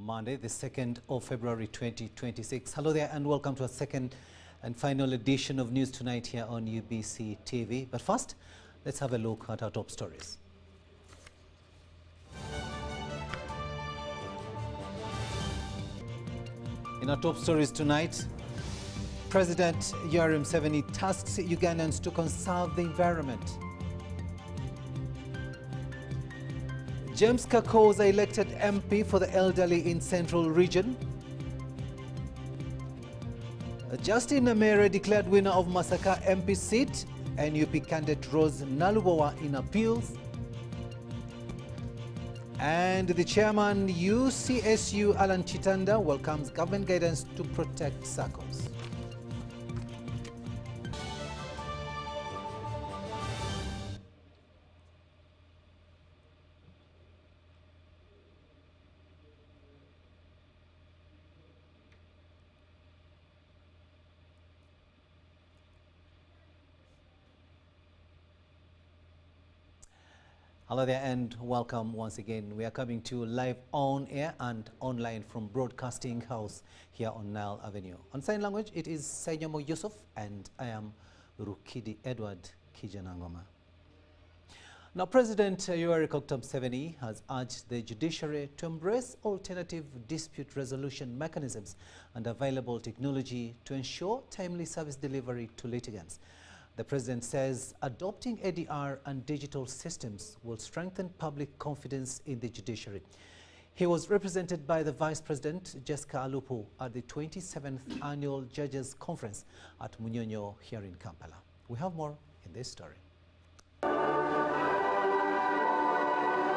Monday, the 2nd of February 2026. Hello there and welcome to a second and final edition of News Tonight here on UBC TV. But first, let's have a look at our top stories. In our top stories tonight, President Yoweri Museveni tasks Ugandans to conserve the environment. James Kakoza elected MP for the elderly in Central Region. Justin Namere declared winner of Masaka MP seat. NUP candidate Rose Nalubowa in appeals. And the chairman UCSU Alan Chitanda welcomes government guidance to protect SACCOs. Hello there and welcome once again. We are coming to you live on air and online from Broadcasting House here on Nile Avenue. On sign language, it is Sainyomo Yusuf and I am Rukidi Edward Kijanangoma. Now, President Yoweri Museveni has urged the judiciary to embrace alternative dispute resolution mechanisms and available technology to ensure timely service delivery to litigants. The President says adopting ADR and digital systems will strengthen public confidence in the judiciary. He was represented by the Vice President, Jessica Alupo, at the 27th Annual Judges Conference at Munyonyo here in Kampala. We have more in this story.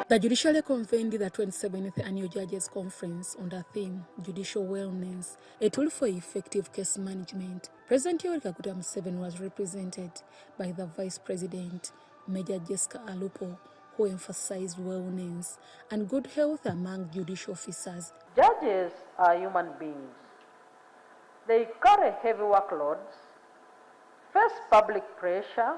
The Judiciary convened the 27th Annual Judges Conference on the theme Judicial Wellness, a tool for effective case management. President Yoweri Museveni was represented by the Vice President, Major Jessica Alupo, who emphasized wellness and good health among judicial officers. Judges are human beings. They carry heavy workloads, face public pressure,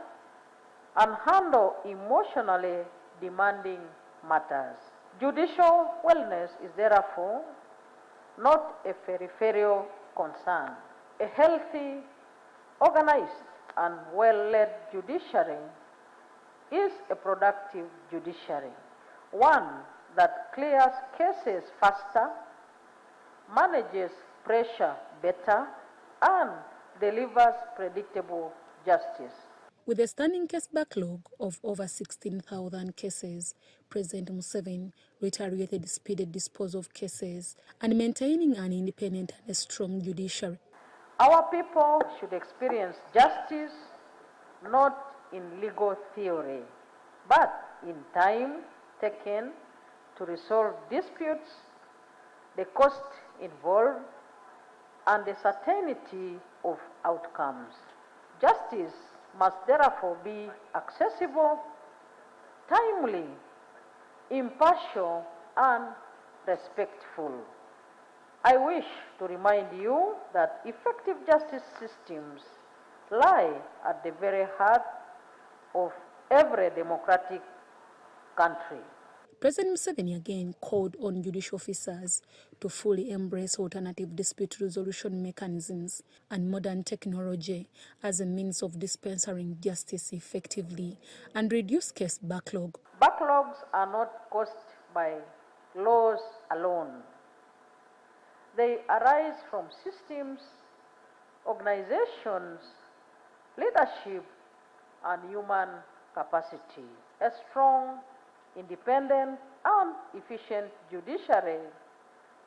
and handle emotionally demanding matters. Judicial wellness is therefore not a peripheral concern. A healthy, organized, and well-led judiciary is a productive judiciary, one that clears cases faster, manages pressure better, and delivers predictable justice. With a standing case backlog of over 16,000 cases, President Museveni reiterated speeded disposal of cases and maintaining an independent and a strong judiciary. Our people should experience justice not in legal theory, but in time taken to resolve disputes, the cost involved, and the certainty of outcomes. Justice must therefore be accessible, timely, impartial, and respectful. I wish to remind you that effective justice systems lie at the very heart of every democratic country. President Museveni again called on judicial officers to fully embrace alternative dispute resolution mechanisms and modern technology as a means of dispensing justice effectively and reduce case backlog. Backlogs are not caused by laws alone. They arise from systems, organizations, leadership, and human capacity. A strong, independent, and efficient judiciary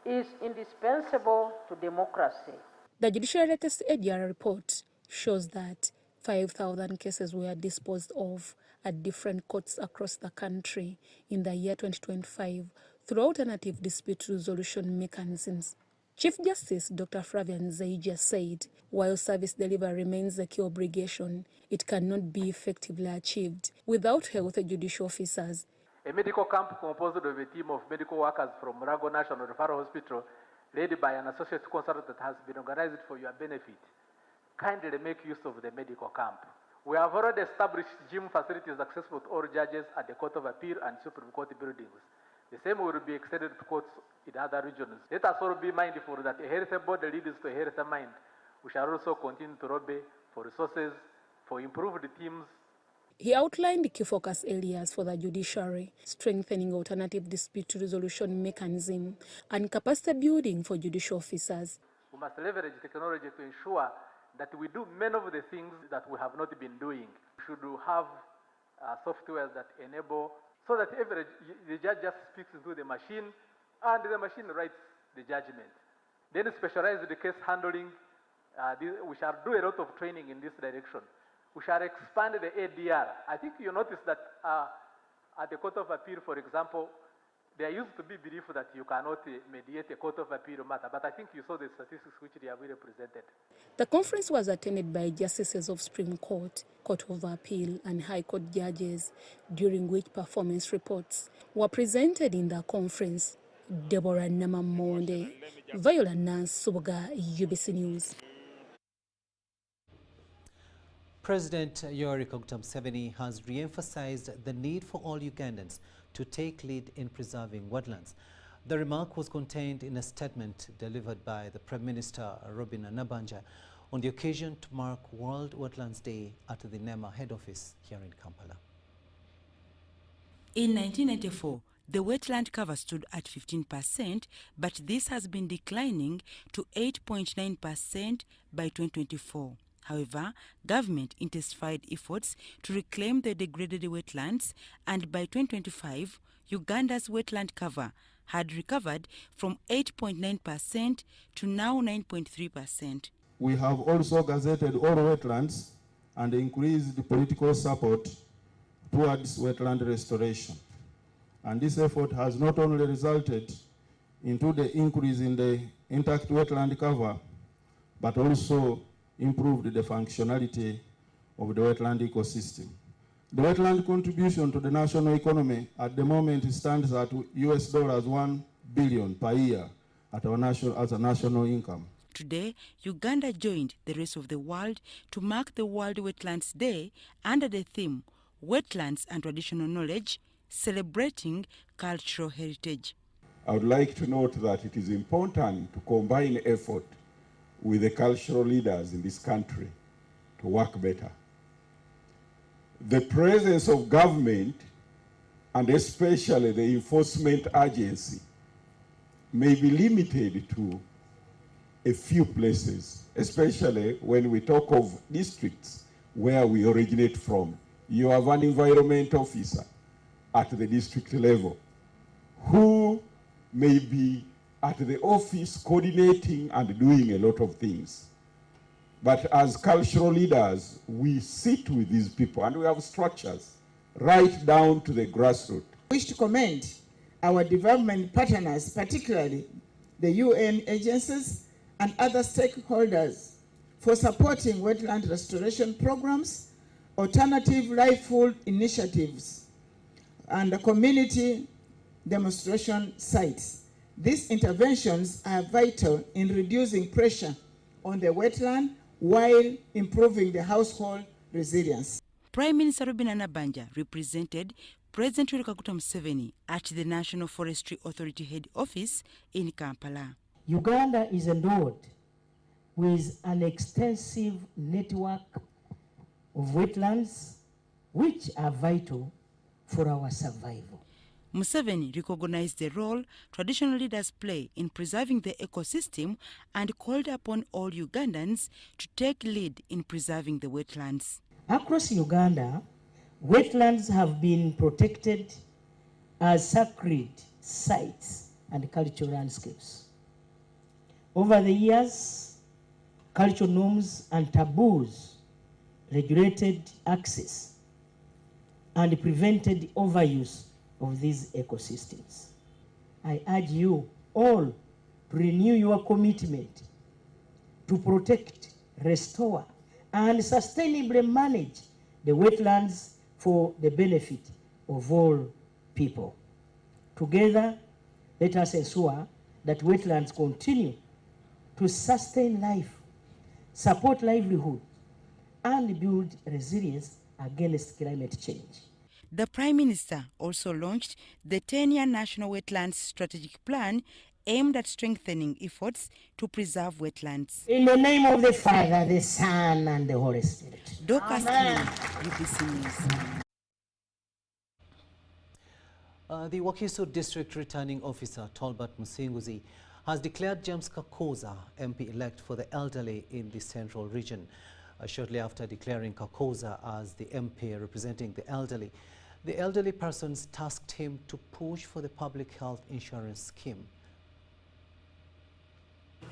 is indispensable to democracy. The judiciary latest ADR report shows that 5,000 cases were disposed of at different courts across the country in the year 2025 through alternative dispute resolution mechanisms. Chief Justice Dr. Flavian Zaija said, while service delivery remains a key obligation, it cannot be effectively achieved without healthy judicial officers. A medical camp composed of a team of medical workers from Rago National Referral Hospital, led by an associate consultant that has been organized for your benefit. Kindly make use of the medical camp. We have already established gym facilities accessible to all judges at the Court of Appeal and Supreme Court buildings. The same will be extended to courts in other regions. Let us all be mindful that a healthy body leads to a healthy mind. We shall also continue to lobby for resources, for improved teams. He outlined the key focus areas for the judiciary, strengthening alternative dispute resolution mechanism and capacity building for judicial officers. We must leverage technology to ensure that we do many of the things that we have not been doing. We should have software that enable, so that the judge just speaks into the machine and the machine writes the judgment. Then specialized case handling, we shall do a lot of training in this direction. We shall expand the ADR. I think you notice that at the Court of Appeal, for example, there used to be belief that you cannot mediate a Court of Appeal matter, but I think you saw the statistics which they have really presented. The conference was attended by justices of Supreme Court, Court of Appeal and High Court judges, during which performance reports were presented in the conference. Deborah Namamonde, Viola Nansubuga, UBC News. President Yoweri Kaguta Museveni has re-emphasized the need for all Ugandans to take lead in preserving wetlands. The remark was contained in a statement delivered by the Prime Minister Robin Nabanja on the occasion to mark World Wetlands Day at the NEMA head office here in Kampala. In 1994, the wetland cover stood at 15%, but this has been declining to 8.9% by 2024. However, government intensified efforts to reclaim the degraded wetlands, and by 2025, Uganda's wetland cover had recovered from 8.9% to now 9.3%. We have also gazetted all wetlands and increased the political support towards wetland restoration. And this effort has not only resulted into the increase in the intact wetland cover, but also improved the functionality of the wetland ecosystem. The wetland contribution to the national economy at the moment stands at $1 billion per year as a national income. Today, Uganda joined the rest of the world to mark the World Wetlands Day under the theme Wetlands and Traditional Knowledge, Celebrating Cultural Heritage. I would like to note that it is important to combine effort with the cultural leaders in this country to work better. The presence of government, and especially the enforcement agency, may be limited to a few places, especially when we talk of districts where we originate from. You have an environment officer at the district level who may be at the office coordinating and doing a lot of things. But as cultural leaders, we sit with these people and we have structures right down to the grassroots. I wish to commend our development partners, particularly the UN agencies and other stakeholders, for supporting wetland restoration programs, alternative livelihood initiatives, and community demonstration sites. These interventions are vital in reducing pressure on the wetland while improving the household resilience. Prime Minister Robin Nabanja represented President Yoweri Kaguta Museveni at the National Forestry Authority head office in Kampala. Uganda is endowed with an extensive network of wetlands which are vital for our survival. Museveni recognized the role traditional leaders play in preserving the ecosystem and called upon all Ugandans to take lead in preserving the wetlands. Across Uganda, wetlands have been protected as sacred sites and cultural landscapes. Over the years, cultural norms and taboos regulated access and prevented overuse of these ecosystems. I urge you all to renew your commitment to protect, restore, and sustainably manage the wetlands for the benefit of all people. Together, let us ensure that wetlands continue to sustain life, support livelihood, and build resilience against climate change. The Prime Minister also launched the 10-year National Wetlands Strategic Plan aimed at strengthening efforts to preserve wetlands. In the name of the Father, the Son, and the Holy Spirit. Dorcas Amen. King, UBC News. The Wakiso District Returning Officer, Tolbert Musinguzi, has declared James Kakoza MP-elect for the elderly in the Central Region. Shortly after declaring Kakoza as the MP representing the elderly persons tasked him to push for the public health insurance scheme.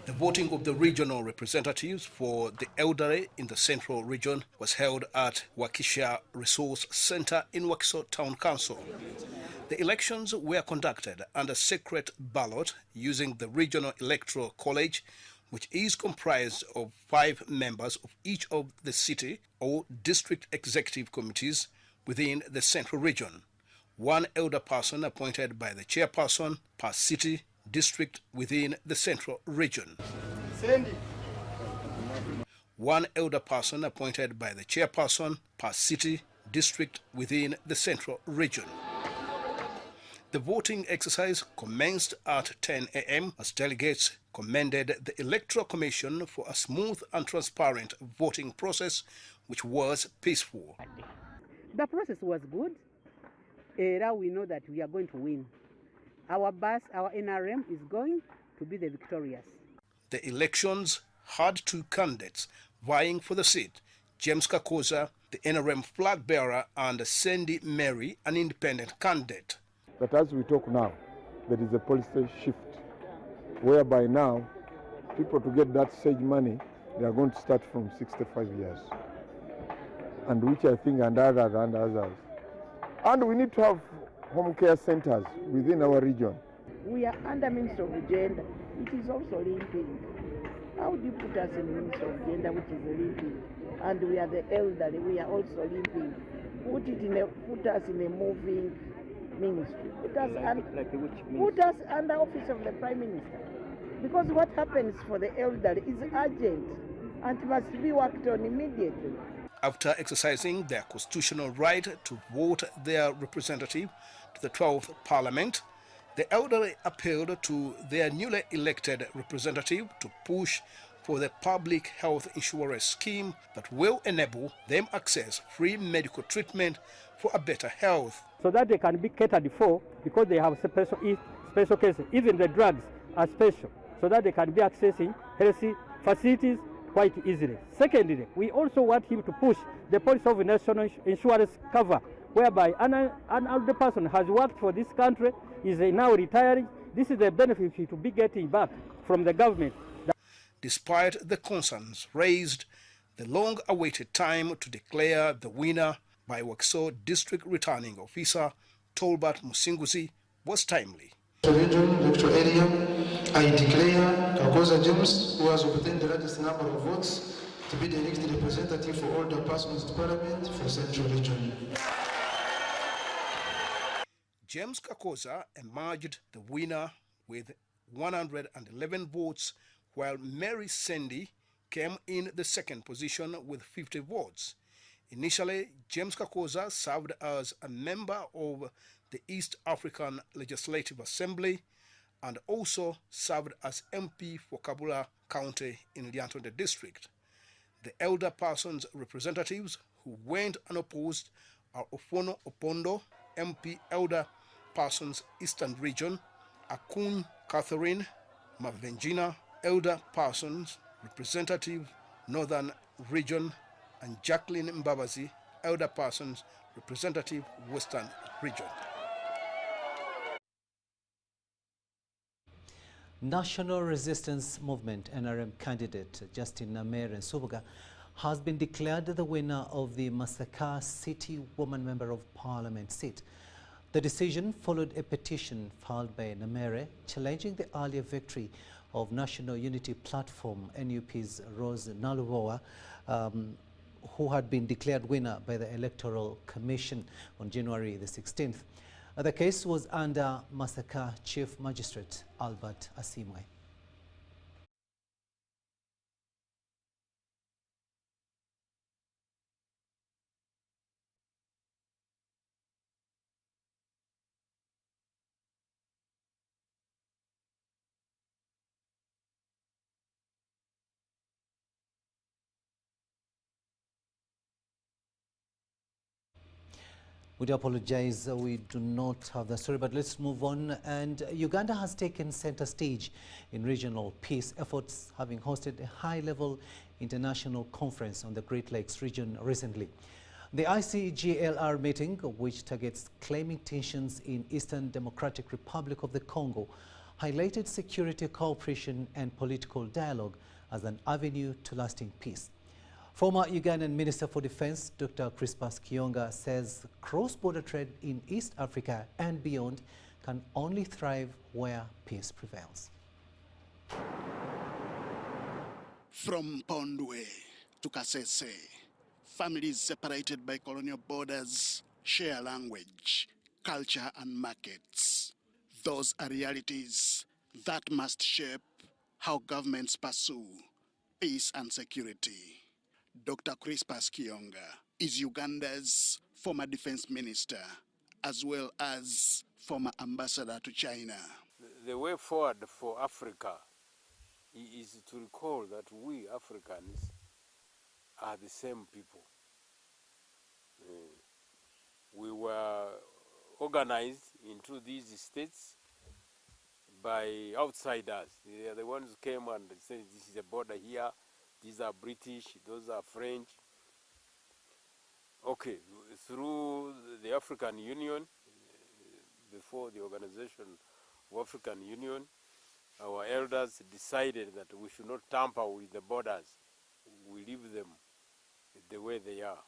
The voting of the regional representatives for the elderly in the Central Region was held at Wakiso Resource Center in Wakiso Town Council. The elections were conducted under secret ballot using the Regional Electoral College, which is comprised of 5 members of each of the city or district executive committees within the Central Region, 1 elder person appointed by the chairperson per city district within the Central Region. 1 elder person appointed by the chairperson per city district within the Central Region. The voting exercise commenced at 10 a.m. as delegates commended the Electoral Commission for a smooth and transparent voting process which was peaceful. The process was good. Now we know that we are going to win. Our NRM is going to be the victorious. The elections had 2 candidates vying for the seat, James Kakoza, the NRM flag bearer, and Sandy Mary, an independent candidate. That as we talk now, there is a policy shift whereby now people to get that SAGE money, they are going to start from 65 years. And which I think and others. And we need to have home care centers within our region. We are under Minister of Gender. It is also limping. How do you put us in Minister of Gender, which is limping? And we are the elderly, we are also limping. Put us in a moving ministry. Put us under office of the Prime Minister. Because what happens for the elderly is urgent and must be worked on immediately. After exercising their constitutional right to vote their representative to the 12th Parliament, the elderly appealed to their newly elected representative to push for the public health insurance scheme that will enable them access free medical treatment for a better health. So that they can be catered for because they have special cases. Even the drugs are special, so that they can be accessing healthy facilities quite easily. Secondly, we also want him to push the policy of national insurance cover, whereby an older person has worked for this country, is now retiring. This is the benefit he to be getting back from the government. Despite the concerns raised, the long-awaited time to declare the winner by Wakiso District Returning Officer Tolbert Musinguzi was timely. Region, electoral area, I declare Kakoza James, who has obtained the largest number of votes, to be the elected representative for older persons in Parliament for Central Region. James Kakoza emerged the winner with 111 votes, while Mary Sandy came in the second position with 50 votes. Initially, James Kakoza served as a member of the East African Legislative Assembly and also served as MP for Kabula County in Lyantonde District. The elder persons representatives who went unopposed are Ofono Opondo, MP Elder Persons Eastern Region, Akun Catherine Mavenjina, Elder Persons Representative Northern Region, and Jacqueline Mbabazi, Elder Persons Representative Western Region. National Resistance Movement NRM candidate Justin Namere Nsubuga has been declared the winner of the Masaka City Woman Member of Parliament seat. The decision followed a petition filed by Namere challenging the earlier victory of National Unity Platform NUP's Rose Nalubowa, who had been declared winner by the Electoral Commission on January the 16th. The case was under Masaka Chief Magistrate Albert Asimwe. We do apologize, we do not have the story, but let's move on. And Uganda has taken center stage in regional peace efforts, having hosted a high-level international conference on the Great Lakes region recently. The ICGLR meeting, which targets claiming tensions in Eastern Democratic Republic of the Congo, highlighted security cooperation and political dialogue as an avenue to lasting peace. Former Ugandan Minister for Defense, Dr. Crispus Kionga, says cross-border trade in East Africa and beyond can only thrive where peace prevails. From Pondwe to Kasese, families separated by colonial borders share language, culture and markets. Those are realities that must shape how governments pursue peace and security. Dr. Crispus Kionga is Uganda's former defense minister, as well as former ambassador to China. The way forward for Africa is to recall that we Africans are the same people. We were organized into these states by outsiders. They are the ones who came and said, this is a border here, these are British, those are French. Okay, through the African Union, before the Organization of African Union, our elders decided that we should not tamper with the borders. We leave them the way they are.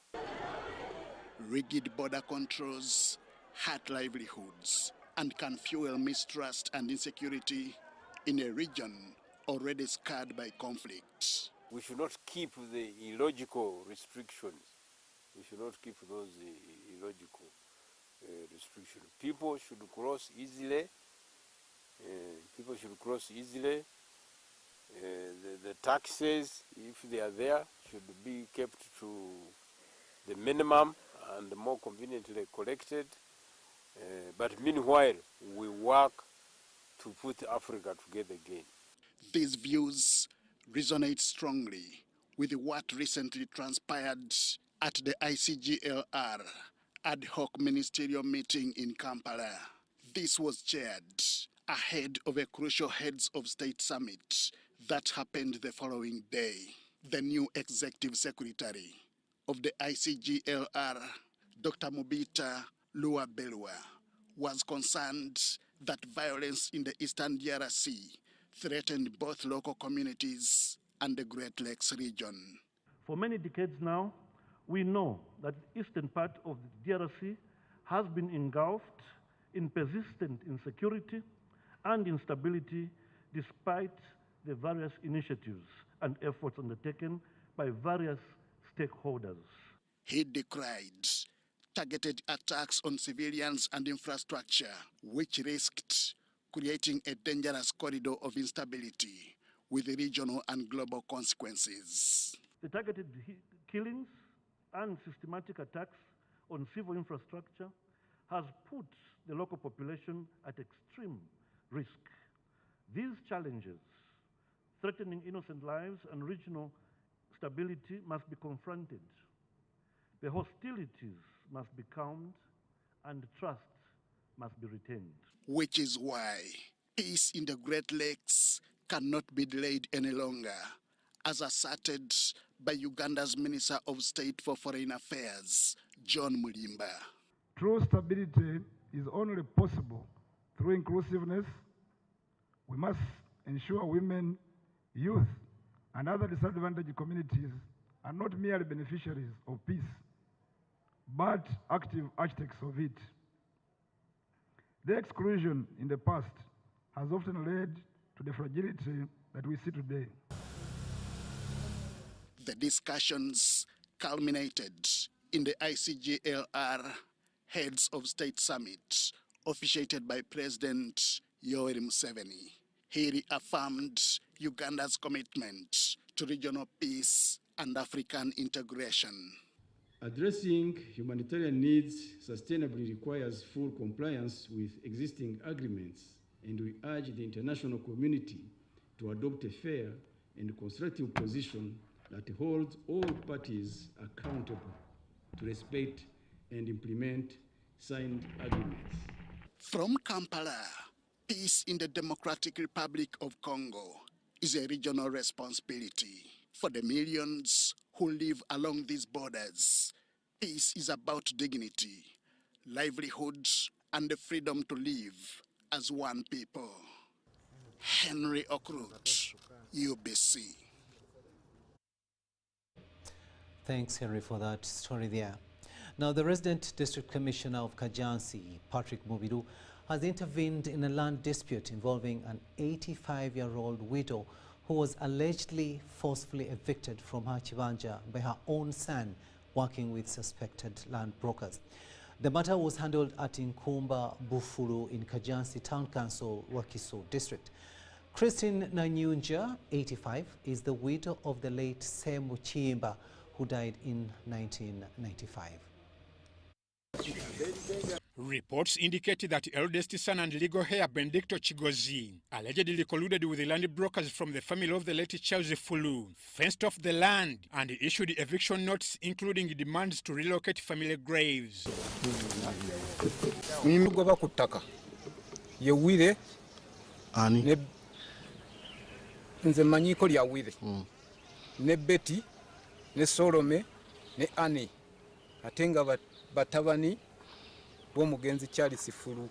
Rigid border controls hurt livelihoods and can fuel mistrust and insecurity in a region already scarred by conflict. We should not keep the illogical restrictions. We should not keep those illogical restrictions. People should cross easily. People should cross easily. The taxes, if they are there, should be kept to the minimum and more conveniently collected. But meanwhile, we work to put Africa together again. These views resonate strongly with what recently transpired at the ICGLR ad hoc ministerial meeting in Kampala. This was chaired ahead of a crucial heads of state summit that happened the following day. The new executive secretary of the ICGLR, Dr. Mubita Luabelwa, was concerned that violence in the Eastern DRC threatened both local communities and the Great Lakes region. For many decades now, we know that the eastern part of the DRC has been engulfed in persistent insecurity and instability despite the various initiatives and efforts undertaken by various stakeholders. He decried targeted attacks on civilians and infrastructure, which risked creating a dangerous corridor of instability with regional and global consequences. The targeted killings and systematic attacks on civil infrastructure has put the local population at extreme risk. These challenges, threatening innocent lives and regional stability, must be confronted. The hostilities must be calmed and trust must be retained. Which is why peace in the Great Lakes cannot be delayed any longer, as asserted by Uganda's Minister of State for Foreign Affairs, John Mulimba. True stability is only possible through inclusiveness. We must ensure women, youth, and other disadvantaged communities are not merely beneficiaries of peace, but active architects of it. Their exclusion in the past has often led to the fragility that we see today. The discussions culminated in the ICGLR Heads of State Summit, officiated by President Yoweri Museveni. He reaffirmed Uganda's commitment to regional peace and African integration. Addressing humanitarian needs sustainably requires full compliance with existing agreements, and we urge the international community to adopt a fair and constructive position that holds all parties accountable to respect and implement signed agreements. From Kampala, peace in the Democratic Republic of Congo is a regional responsibility. For the millions who live along these borders, peace is about dignity, livelihood, and the freedom to live as one people. Henry Okrut, UBC. Thanks, Henry, for that story there. Now, the resident district commissioner of Kajansi, Patrick Mubiru, has intervened in a land dispute involving an 85-year-old widow who was allegedly forcefully evicted from her chibanja by her own son working with suspected land brokers. The matter was handled at Nkumba Bufulu in Kajansi Town Council, Wakiso District. Christine Nanyunja, 85, is the widow of the late Semu Chimba, who died in 1995. Reports indicated that eldest son and legal heir Benedicto Chigozi allegedly colluded with the land brokers from the family of the late Charles Fulu, fenced off the land and issued eviction notes including demands to relocate family graves. Nze manyiko lya wire ne Betty ne Solome ne Annie atenga batabani bomugenzi Charles Fulu.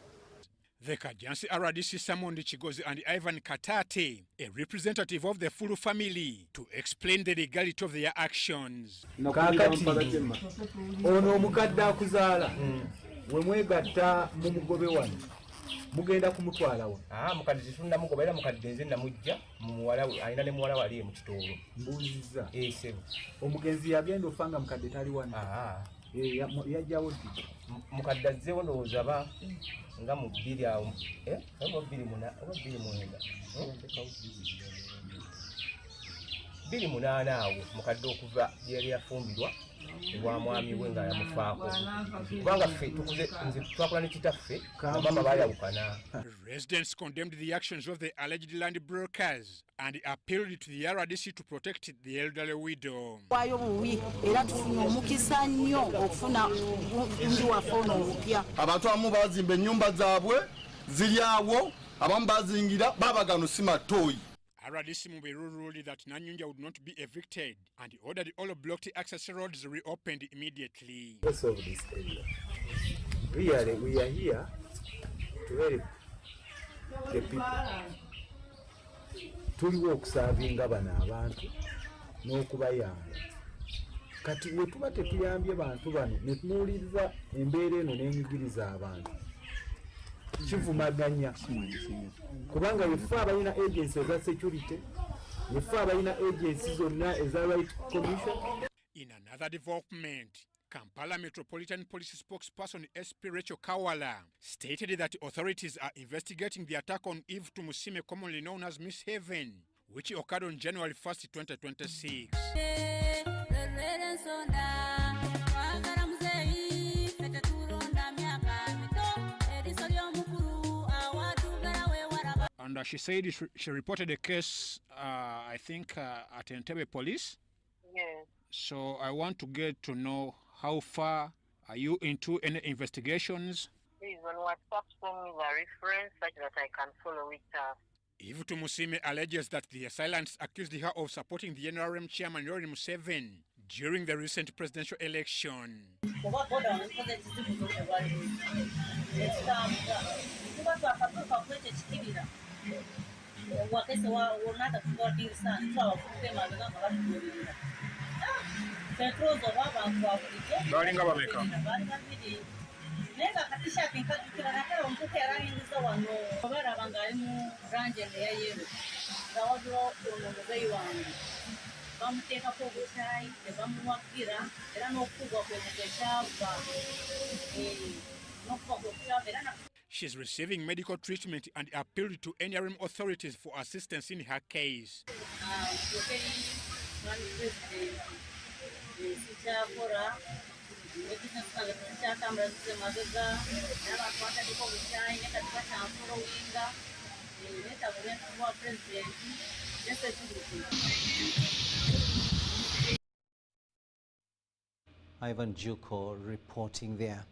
The Kajansi RDC summoned Chigozi and Ivan Katate, a representative of the Fulu family, to explain the legality of their actions. Kakati ono omukadde akuzaala we mwegatta mu mugobe wano mugenda kumutwala wa mukadde zitunda mugobe era mukadde nze namujja muwala alina ne muwala wali mu kitoolo mbuziza esebo omugenzi yagenda ofanga mukadde tali wano yajjawo ddi mukadde azzeewo ndowooza ba nga mu bbiri awo bbiri munaana awo mukadde okuva yali yafumbirwa ewa mwami we nga yamufaako kubanga ffe tukuze nze twakola ne kitaffe mama baayawukana. Residents condemned the actions of the alleged land brokers and appealed to the RDC to protect the elderly widow. Waayo buwi era tufuna omukisa nnyo okufuna ndi wafuna obupya. Abantu abamu bazimba ennyumba zaabwe ziri awo abamu bazingira babagano si matooyi. RDC Mubiru ruled that Nanyunja would not be evicted and ordered all blocked access roads reopened immediately. Of this area. Really, we are here to help the people. Tuliwo okusavinga bano abantu n'okubayamba. Kati we tuba tetuyambye bantu bano ne tunuuliriza embeera eno n'enyigiriza abantu. Kivumaganya kubanga yefe abalina agency eza security yefe abalina agency zonna eza right commission. In another development, Kampala Metropolitan Police spokesperson SP Rachel Kawala stated that authorities are investigating the attack on Eve Tumusime, commonly known as Miss Heaven, which occurred on January 1st, 2026. And she said she reported a case, I think, at Entebbe Police. Yes. So I want to get to know how far are you into any investigations? Please, on WhatsApp, send me the reference such that I can follow it up. Eve Tumusime alleges that the assailants accused her of supporting the NRM chairman Yoweri Museveni during the recent presidential election. She's receiving medical treatment and appealed to NRM authorities for assistance in her case. Ivan Juko reporting there.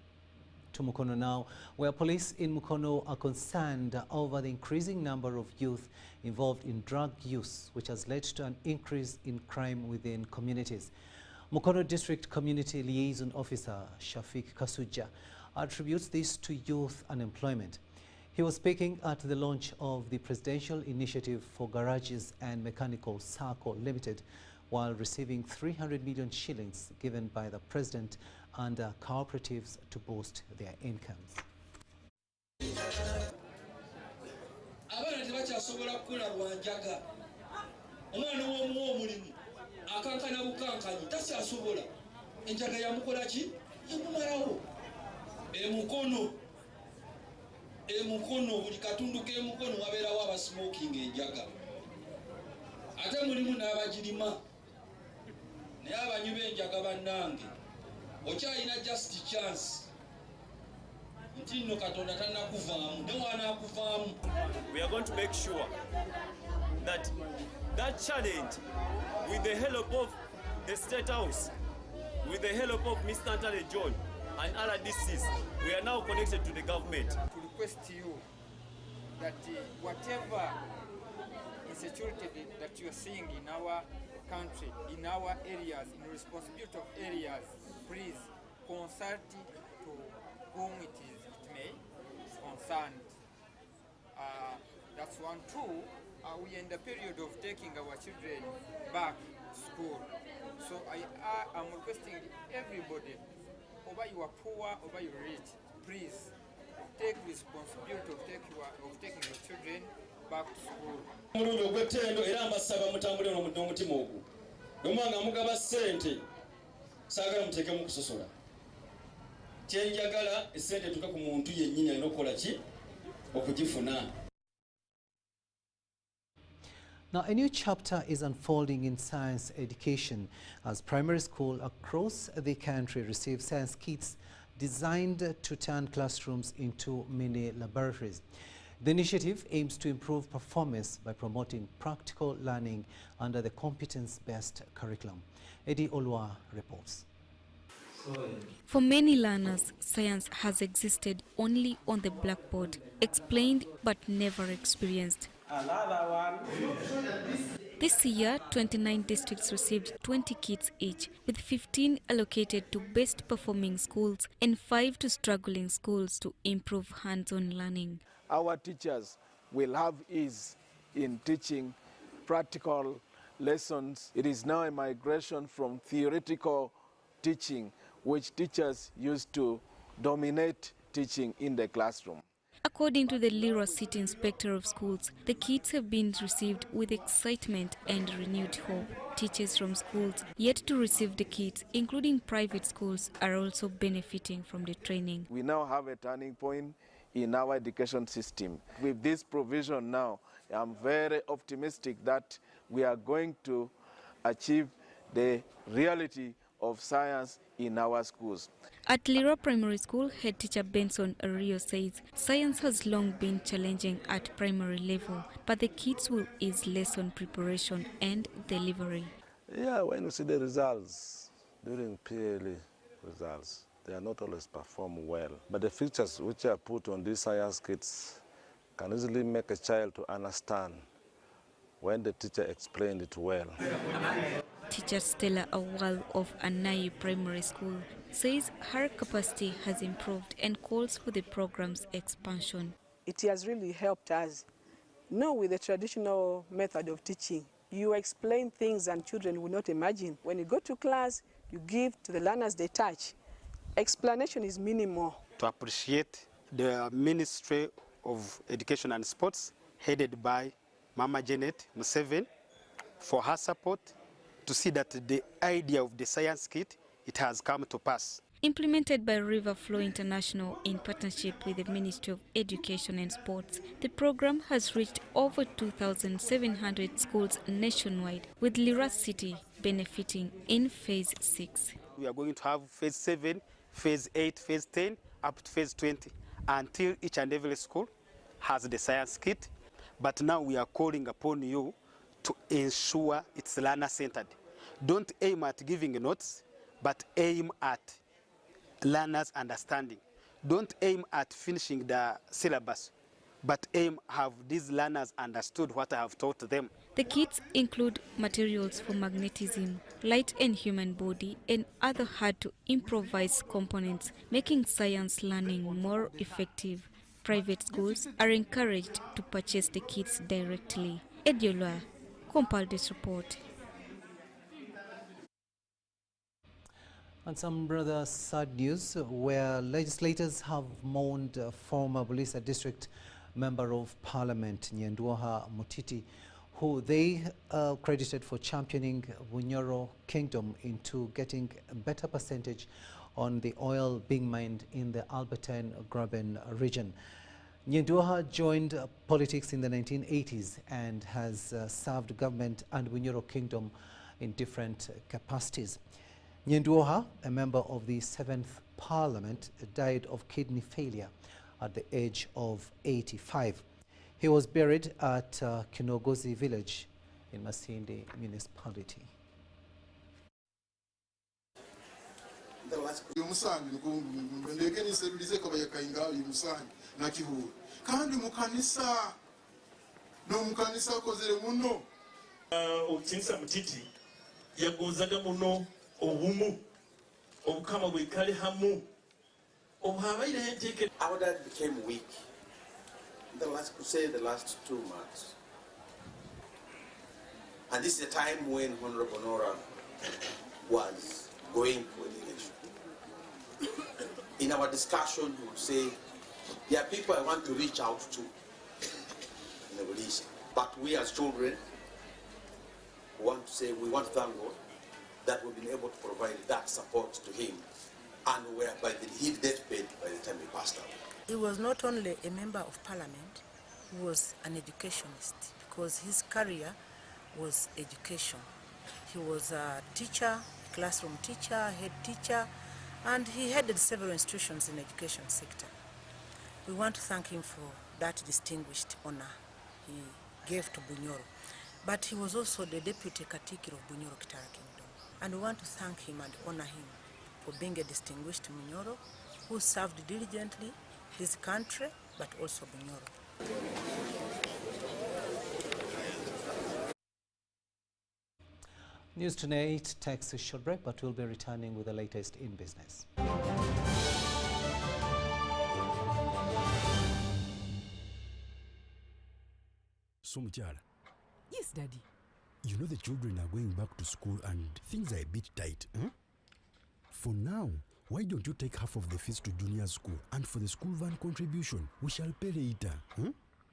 to Mukono now, where police in Mukono are concerned over the increasing number of youth involved in drug use, which has led to an increase in crime within communities. Mukono District Community Liaison Officer Shafiq Kasuja attributes this to youth unemployment. He was speaking at the launch of the Presidential Initiative for Garages and Mechanical Circle Limited while receiving 300 million shillings given by the President under cooperatives to boost their incomes. Mukono buli katundu ke Mukono wabeerawo aba smoking enjaga ate mulimu n'abagirima naye abanywi b'enjaga bannange okyalina just chance nti nno Katonda tannakuvaamu ne wanaakuvaamu. We are going to make sure that that challenge, with the help of the State House, with the help of Mr. Antale John and other DCs, we are now connected to the government. Request you that whatever insecurity that you are seeing in our country, in our areas, in responsibility of areas, please consult to whom it may concern. That's one. Two, we are in the period of taking our children back to school. So I am requesting everybody, over you are poor, over you are rich, please take responsibility of taking your children back to school. Mulundu ogw'ettendo era mbasaba mutambule n'omutima ogwo. Omwanga mugaba ssente saagala muteekemu kusosola. Kyenjagala essente etuuke ku muntu yennyini alina okukola ki? Okugifuna. Now, a new chapter is unfolding in science education as primary school across the country receive science kits designed to turn classrooms into mini laboratories. The initiative aims to improve performance by promoting practical learning under the competence-based curriculum. Eddie Olwa reports. For many learners, science has existed only on the blackboard, explained but never experienced. Another one. This year, 29 districts received 20 kits each, with 15 allocated to best performing schools and 5 to struggling schools to improve hands-on learning. Our teachers will have ease in teaching practical lessons. It is now a migration from theoretical teaching, which teachers used to dominate teaching in the classroom. According to the Lira City Inspector of Schools, the kits have been received with excitement and renewed hope. Teachers from schools yet to receive the kits, including private schools, are also benefiting from the training. We now have a turning point in our education system. With this provision now, I'm very optimistic that we are going to achieve the reality of science in our schools. At Lira Primary School, head teacher Benson Ario says science has long been challenging at primary level, but the kits will ease lesson preparation and delivery. Yeah, when you see the results during PLE results, they are not always performed well. But the features which are put on these science kits can easily make a child to understand when the teacher explained it well. Teacher Stella Awal of Anai Primary School says her capacity has improved and calls for the program's expansion. It has really helped us. Now with the traditional method of teaching, you explain things and children will not imagine. When you go to class, you give to the learners they touch. Explanation is minimal. To appreciate the Ministry of Education and Sports, headed by Mama Janet Museveni, for her support, to see that the idea of the science kit, it has come to pass. Implemented by River Flow International in partnership with the Ministry of Education and Sports, the program has reached over 2,700 schools nationwide, with Lira City benefiting in Phase 6. We are going to have Phase 7, Phase 8, Phase 10, up to Phase 20, until each and every school has the science kit. But now we are calling upon you to ensure it's learner-centered. Don't aim at giving notes, but aim at learners' understanding. don't aim at finishing the syllabus, but aim have these learners understood what I have taught them. The kits include materials for magnetism, light and human body, and other hard-to-improvise components, making science learning more effective. Private schools are encouraged to purchase the kits directly. Ediola compiled this report. And some rather sad news where legislators have mourned former Bulisa district member of parliament Nyenduoha Mutiti, who they credited for championing Bunyoro Kingdom into getting a better percentage on the oil being mined in the Albertine Graben region. Nyenduoha joined politics in the 1980s and has served government and Bunyoro Kingdom in different capacities. Nyenduoha, a member of the 7th Parliament, died of kidney failure at the age of 85. He was buried at Kinogozi village in Masindi municipality. Our dad became weak. The last 2 months. And this is a time when Honorable Nora was going for the election. In our discussion, we would say, there are people I want to reach out to in the release. But we as children want to say, we want to thank God that we've been able to provide that support to him, and whereby he deathbed by the time he passed away. He was not only a member of parliament, he was an educationist because his career was education. He was a teacher, classroom teacher, head teacher, and he headed several institutions in the education sector. We want to thank him for that distinguished honor he gave to Bunyoro. But he was also the deputy Katikiro of Bunyoro Kitara Kingdom. And we want to thank him and honor him for being a distinguished Bunyoro who served diligently his country, but also Bunyoro. News tonight takes a short break, but we'll be returning with the latest in business. So, Muchara. Yes, Daddy. You know the children are going back to school and things are a bit tight. For now, why don't you take half of the fees to junior school, and for the school van contribution, we shall pay later.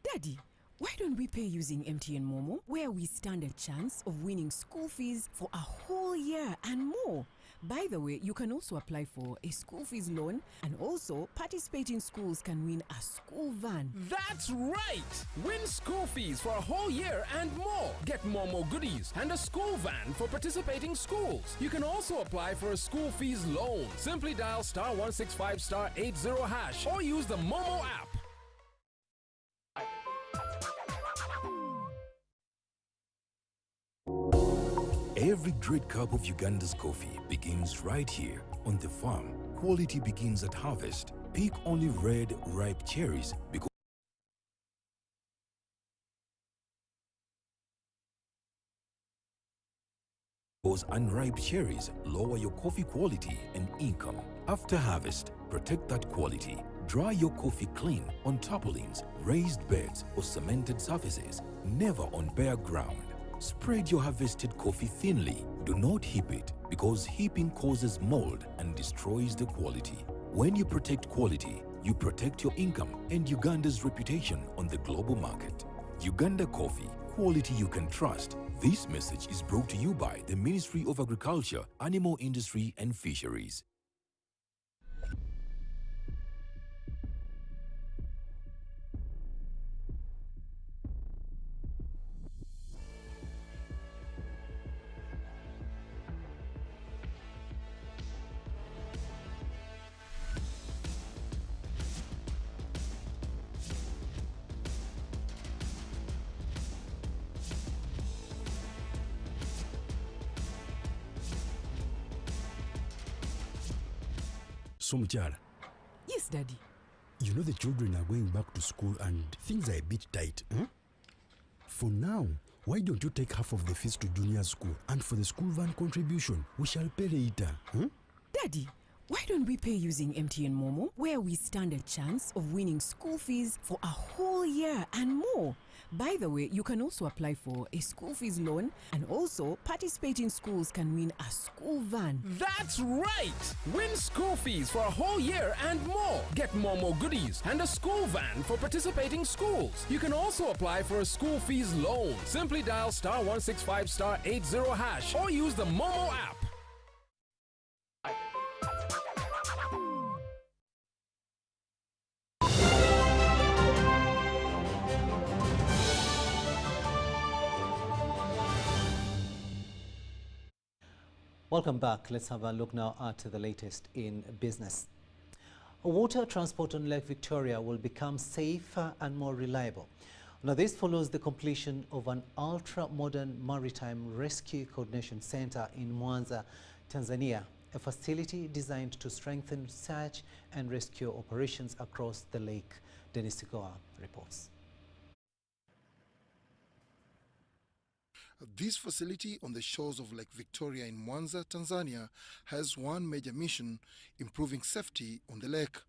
Daddy, why don't we pay using MTN Momo, where we stand a chance of winning school fees for a whole year and more? By the way, you can also apply for a school fees loan, and also participating schools can win a school van. That's right! Win school fees for a whole year and more. Get Momo goodies and a school van for participating schools. You can also apply for a school fees loan. Simply dial *165 *80# or use the Momo app. Every great cup of Uganda's coffee begins right here on the farm. Quality begins at harvest. Pick only red, ripe cherries because unripe cherries lower your coffee quality and income. After harvest, protect that quality. Dry your coffee clean on tarpaulins, raised beds, or cemented surfaces, never on bare ground. Spread your harvested coffee thinly. Do not heap it because heaping causes mold and destroys the quality. When you protect quality, you protect your income and Uganda's reputation on the global market. Uganda Coffee, quality you can trust. This message is brought to you by the Ministry of Agriculture, Animal Industry and Fisheries. So, Muchara, Yes, Daddy. You know the children are going back to school and things are a bit tight. For now, why don't you take half of the fees to junior school, and for the school van contribution, we shall pay later. Daddy, why don't we pay using MTN Momo, where we stand a chance of winning school fees for a whole year and more? By the way, you can also apply for a school fees loan, and also participating schools can win a school van. That's right! Win school fees for a whole year and more. Get Momo goodies and a school van for participating schools. You can also apply for a school fees loan. Simply dial *165 *80# or use the Momo app. Welcome back. Let's have a look now at the latest in business. Water transport on Lake Victoria will become safer and more reliable. Now, this follows the completion of an ultra-modern maritime rescue coordination center in Mwanza, Tanzania, a facility designed to strengthen search and rescue operations across the lake. Dennis Sigoa reports. This facility on the shores of Lake Victoria in Mwanza, Tanzania, has one major mission: improving safety on the lake.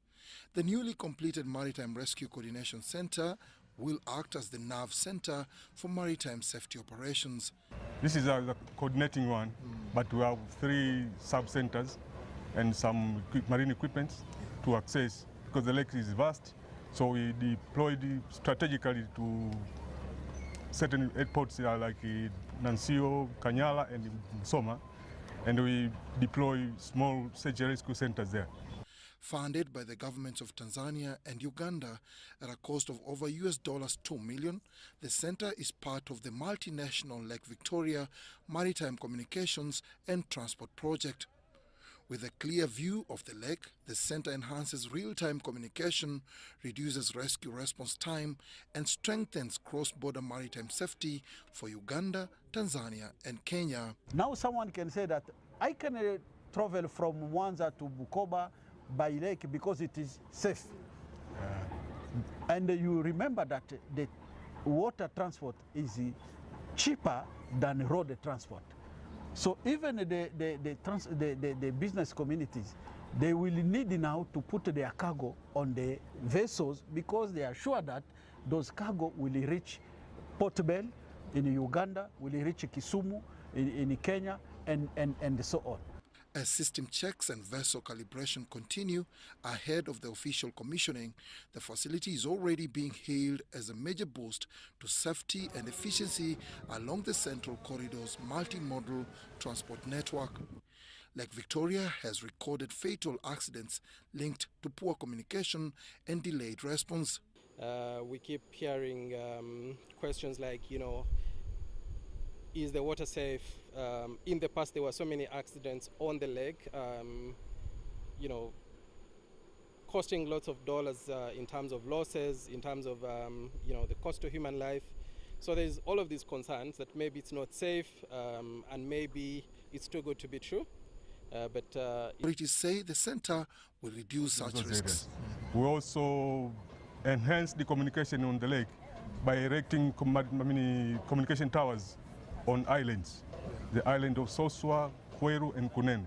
The newly completed Maritime Rescue Coordination Center will act as the nerve center for maritime safety operations. This is the coordinating one, but we have 3 sub-centers and some marine equipment to access, because the lake is vast, so we deployed strategically to certain airports like Nansio, Kanyala and Musoma, and we deploy small search and rescue centers there. Funded by the governments of Tanzania and Uganda at a cost of over $2 million, the center is part of the multinational Lake Victoria Maritime Communications and Transport Project. With a clear view of the lake, the center enhances real-time communication, reduces rescue response time, and strengthens cross-border maritime safety for Uganda, Tanzania, and Kenya. Now someone can say that I can travel from Mwanza to Bukoba by lake because it is safe. And you remember that the water transport is cheaper than road transport. So even the business communities, they will need now to put their cargo on the vessels, because they are sure that those cargo will reach Port Bell in Uganda, will reach Kisumu in Kenya, and so on. As system checks and vessel calibration continue ahead of the official commissioning, the facility is already being hailed as a major boost to safety and efficiency along the Central Corridor's multimodal transport network. Lake Victoria has recorded fatal accidents linked to poor communication and delayed response. We keep hearing questions like, is the water safe? In the past, there were so many accidents on the lake, costing lots of dollars in terms of losses, in terms of, the cost to human life. So there's all of these concerns that maybe it's not safe and maybe it's too good to be true. But authorities say the center will reduce such risks. We also enhance the communication on the lake by erecting communication towers on islands, the island of Soswa, Kweru, and Kunene.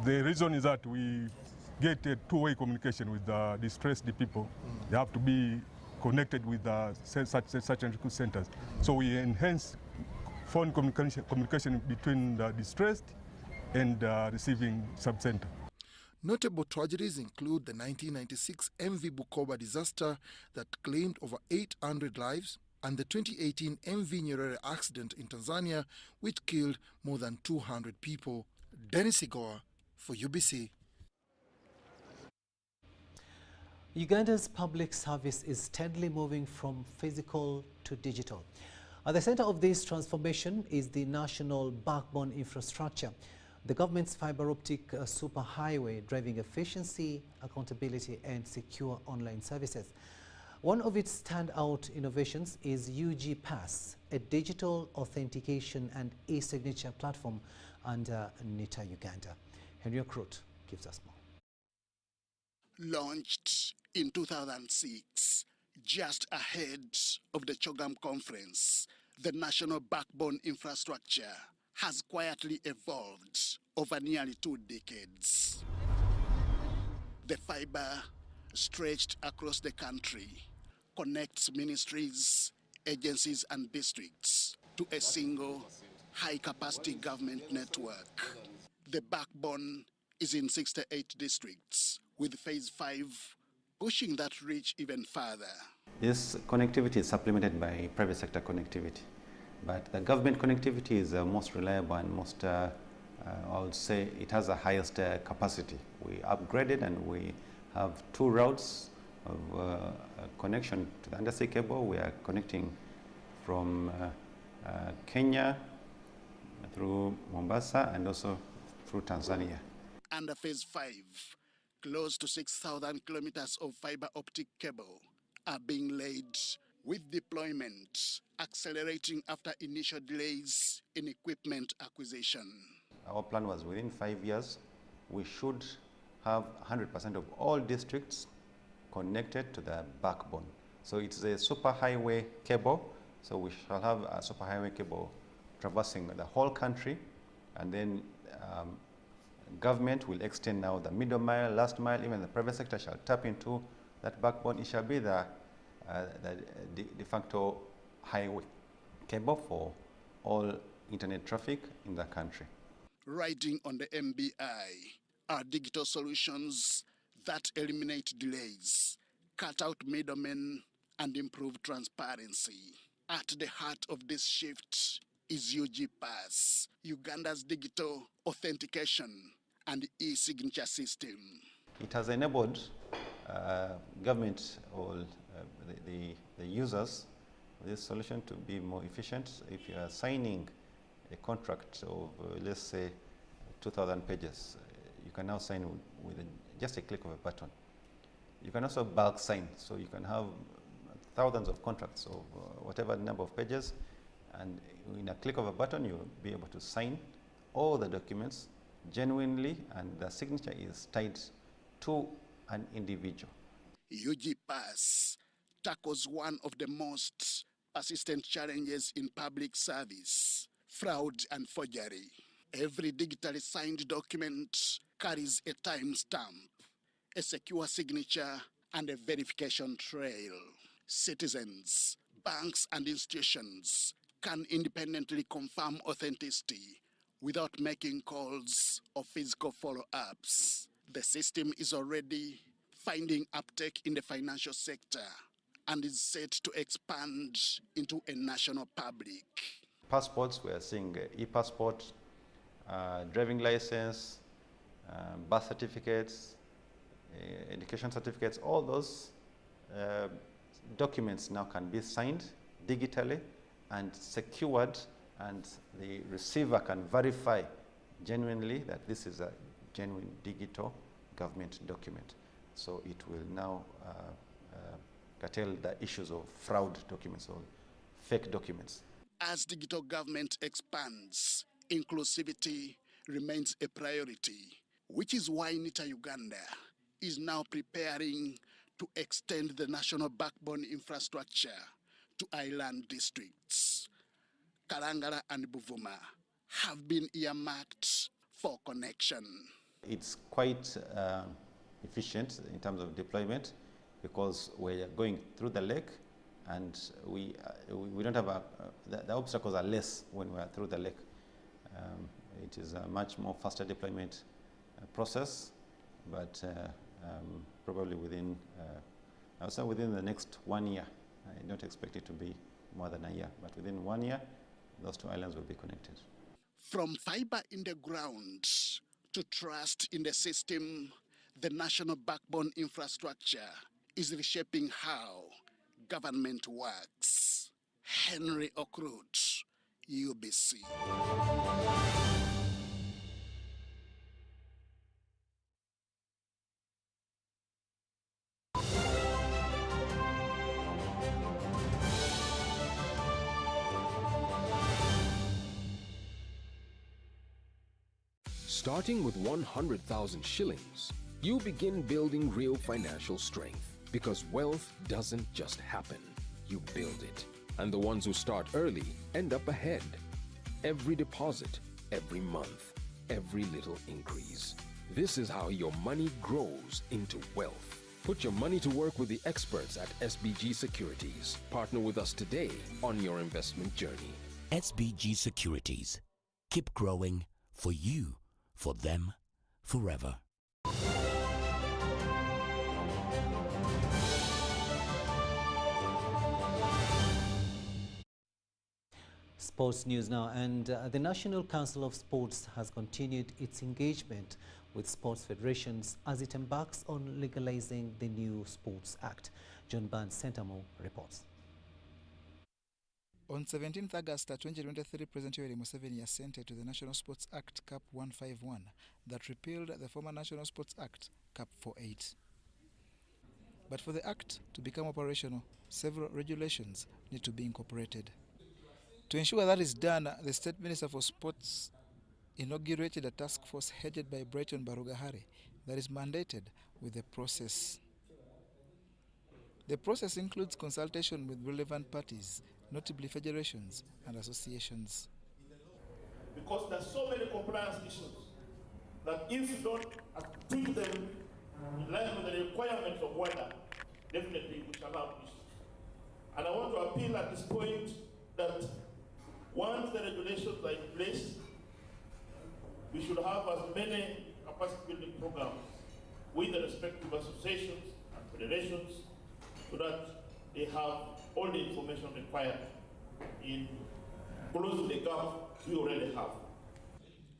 The reason is that we get a two-way communication with the distressed people. They have to be connected with the such and rescue centers. So we enhance phone communication between the distressed and the receiving sub-center. Notable tragedies include the 1996 MV Bukoba disaster that claimed over 800 lives, and the 2018 MV Nyerere accident in Tanzania, which killed more than 200 people. Dennis Sigoa for UBC. Uganda's public service is steadily moving from physical to digital. At the center of this transformation is the national backbone infrastructure, the government's fiber optic superhighway, driving efficiency, accountability, and secure online services. One of its standout innovations is UG Pass, a digital authentication and e-signature platform under NITA Uganda. Henry Okrut gives us more. Launched in 2006, just ahead of the CHOGM conference, the national backbone infrastructure has quietly evolved over nearly 2 decades. The fiber, stretched across the country, connects ministries, agencies, and districts to a single high-capacity government network. The backbone is in 68 districts, with Phase 5 pushing that reach even further. This connectivity is supplemented by private sector connectivity, but the government connectivity is the most reliable and most, I would say, it has the highest capacity. We upgraded and we have 2 routes of connection to the undersea cable. We are connecting from Kenya through Mombasa and also through Tanzania. Under Phase 5, close to 6,000 kilometers of fiber optic cable are being laid, with deployment accelerating after initial delays in equipment acquisition. Our plan was within 5 years, we should have 100% of all districts connected to the backbone. So it's a superhighway cable, so we shall have a superhighway cable traversing the whole country, and then government will extend now the middle mile, last mile, even the private sector shall tap into that backbone. It shall be the de facto highway cable for all internet traffic in the country. Riding on the MBI are digital solutions that eliminate delays, cut out middlemen, and improve transparency. At the heart of this shift is UG Pass, Uganda's digital authentication and e-signature system. It has enabled government or the users of this solution to be more efficient. If you are signing a contract of, let's say, 2,000 pages, you can now sign with just a click of a button. You can also bulk sign, so you can have thousands of contracts of whatever number of pages, and in a click of a button, you'll be able to sign all the documents genuinely, and the signature is tied to an individual. UG Pass tackles one of the most persistent challenges in public service: fraud and forgery. Every digitally signed document carries a timestamp, a secure signature, and a verification trail. Citizens, banks, and institutions can independently confirm authenticity without making calls or physical follow-ups. The system is already finding uptake in the financial sector and is set to expand into a national public. Passports, we are seeing e-passport, driving license, birth certificates, education certificates, all those documents now can be signed digitally and secured, and the receiver can verify genuinely that this is a genuine digital government document. So it will now curtail the issues of fraud documents or fake documents. As digital government expands, inclusivity remains a priority, which is why NITA Uganda is now preparing to extend the national backbone infrastructure to island districts. Kalangala and Buvuma have been earmarked for connection. It's quite efficient in terms of deployment because we're going through the lake, and we don't have the obstacles are less when we are through the lake. It is a much more faster deployment process, but probably within, I would say within the next 1 year. I don't expect it to be more than a year, but within 1 year, those 2 islands will be connected. From fiber in the ground to trust in the system, the national backbone infrastructure is reshaping how government works. Henry Okrut, UBC. Starting with 100,000 shillings, you begin building real financial strength, because wealth doesn't just happen, you build it. And the ones who start early end up ahead. Every deposit, every month, every little increase. This is how your money grows into wealth. Put your money to work with the experts at SBG Securities. Partner with us today on your investment journey. SBG Securities. Keep growing for you, for them, forever. Sports news now, and the National Council of Sports has continued its engagement with sports federations as it embarks on legalizing the new Sports Act. John Barnes Sentamo reports. On 17th August 2023, President Yoweri Museveni assented to the National Sports Act Cap 151 that repealed the former National Sports Act Cap 48. But for the Act to become operational, several regulations need to be incorporated. To ensure that is done, the State Minister for Sports inaugurated a task force headed by Brighton Barugahare that is mandated with the process. The process includes consultation with relevant parties, notably federations and associations. Because there are so many compliance issues that if you don't treat them in line with the requirements of WADA, definitely we shall have issues. And I want to appeal at this point that once the regulations are in place, we should have as many capacity building programs with the respective associations and federations so that they have all the information required in closing the gap we already have.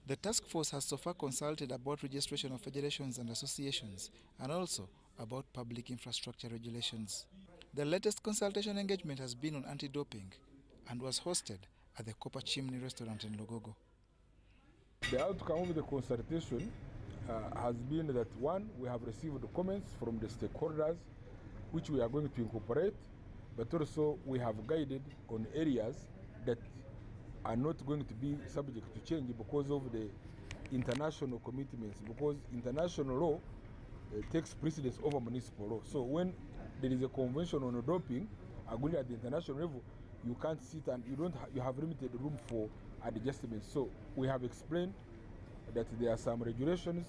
The task force has so far consulted about registration of federations and associations and also about public infrastructure regulations. The latest consultation engagement has been on anti-doping and was hosted at the Copper Chimney restaurant in Logogo. The outcome of the consultation has been that, one, we have received the comments from the stakeholders which we are going to incorporate, but also we have guided on areas that are not going to be subject to change because of the international commitments, because international law takes precedence over municipal law. So when there is a convention on doping agreed at the international level, you can't sit and you have limited room for adjustments. So we have explained that there are some regulations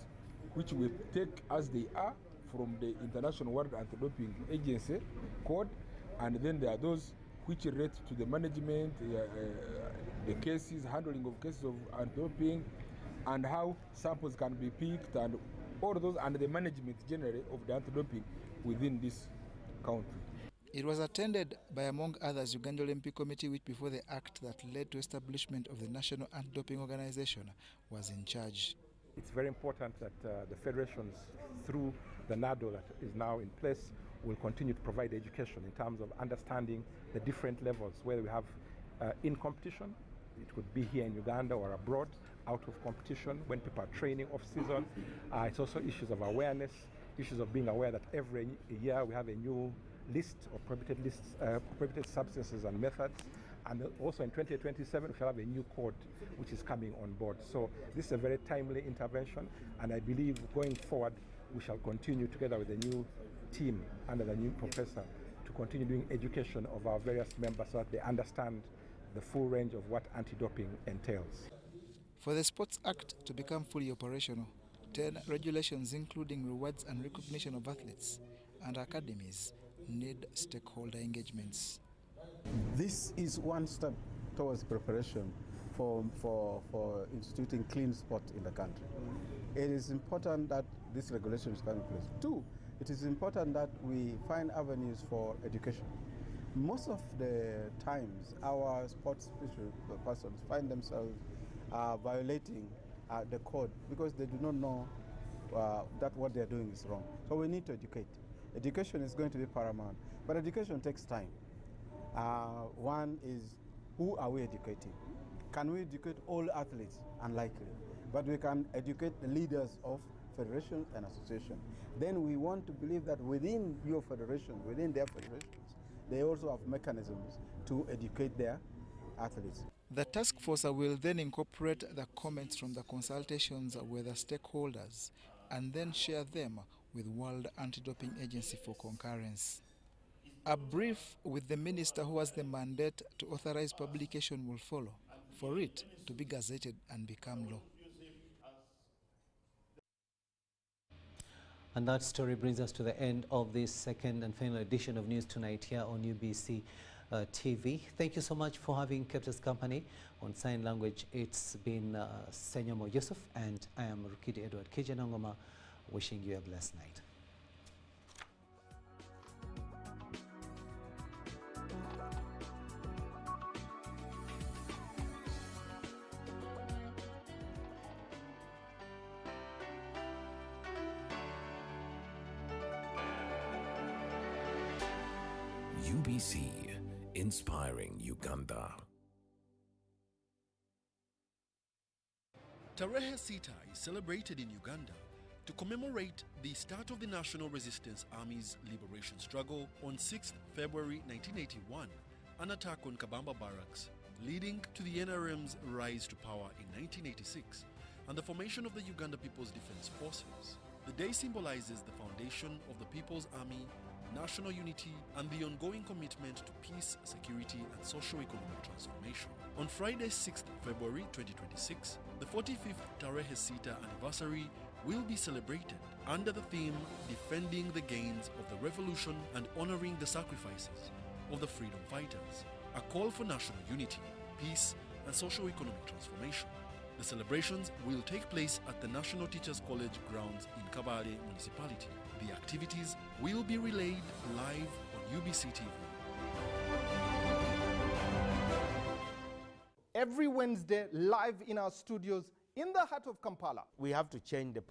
which we take as they are from the International World Anti-Doping Agency code, and then there are those which relate to the management, the cases, handling of cases of anti-doping, and how samples can be picked, and all those, and the management generally of the anti-doping within this country. It was attended by, among others, Uganda Olympic Committee, which before the act that led to establishment of the National Anti-Doping Organization was in charge. It's very important that the federations, through the NADO that is now in place, will continue to provide education in terms of understanding the different levels, whether we have in competition, it could be here in Uganda or abroad, out of competition, when people are training off-season. It's also issues of awareness, issues of being aware that every year we have a new list of prohibited substances and methods, and also in 2027 we shall have a new code which is coming on board. So this is a very timely intervention, and I believe going forward we shall continue together with the new team under the new professor to continue doing education of our various members so that they understand the full range of what anti-doping entails. For the Sports Act to become fully operational, 10 regulations including rewards and recognition of athletes and academies need stakeholder engagements. This is one step towards preparation for instituting clean sport in the country. It is important that this regulation is coming in place. Two, it is important that we find avenues for education. Most of the times, our sports persons find themselves violating the code because they do not know that what they're doing is wrong. So we need to educate. Education is going to be paramount, but education takes time. One is, who are we educating? Can we educate all athletes? Unlikely. But we can educate the leaders of federations and associations. Then we want to believe that within your federation, within their federations, they also have mechanisms to educate their athletes. The task force will then incorporate the comments from the consultations with the stakeholders and then share them with World Anti-Doping Agency for concurrence. A brief with the minister who has the mandate to authorize publication will follow, for it to be gazetted and become law. And that story brings us to the end of this second and final edition of News Tonight here on UBC TV. Thank you so much for having kept us company. On sign language, it's been Senyomo Yusuf, and I am Rukidi Edward Kijanangoma, wishing you a blessed night. UBC, inspiring Uganda. Tarehe Sita is celebrated in Uganda to commemorate the start of the National Resistance Army's liberation struggle on 6th February 1981, an attack on Kabamba Barracks, leading to the NRM's rise to power in 1986 and the formation of the Uganda People's Defense Forces. The day symbolizes the foundation of the People's Army, national unity, and the ongoing commitment to peace, security, and socio-economic transformation. On Friday, 6th February 2026, the 45th Tarehe Sita anniversary will be celebrated under the theme Defending the Gains of the Revolution and Honoring the Sacrifices of the Freedom Fighters, a call for national unity, peace, and socio-economic transformation. The celebrations will take place at the National Teachers College grounds in Kabale Municipality. The activities will be relayed live on UBC TV. Every Wednesday, live in our studios in the heart of Kampala. We have to change the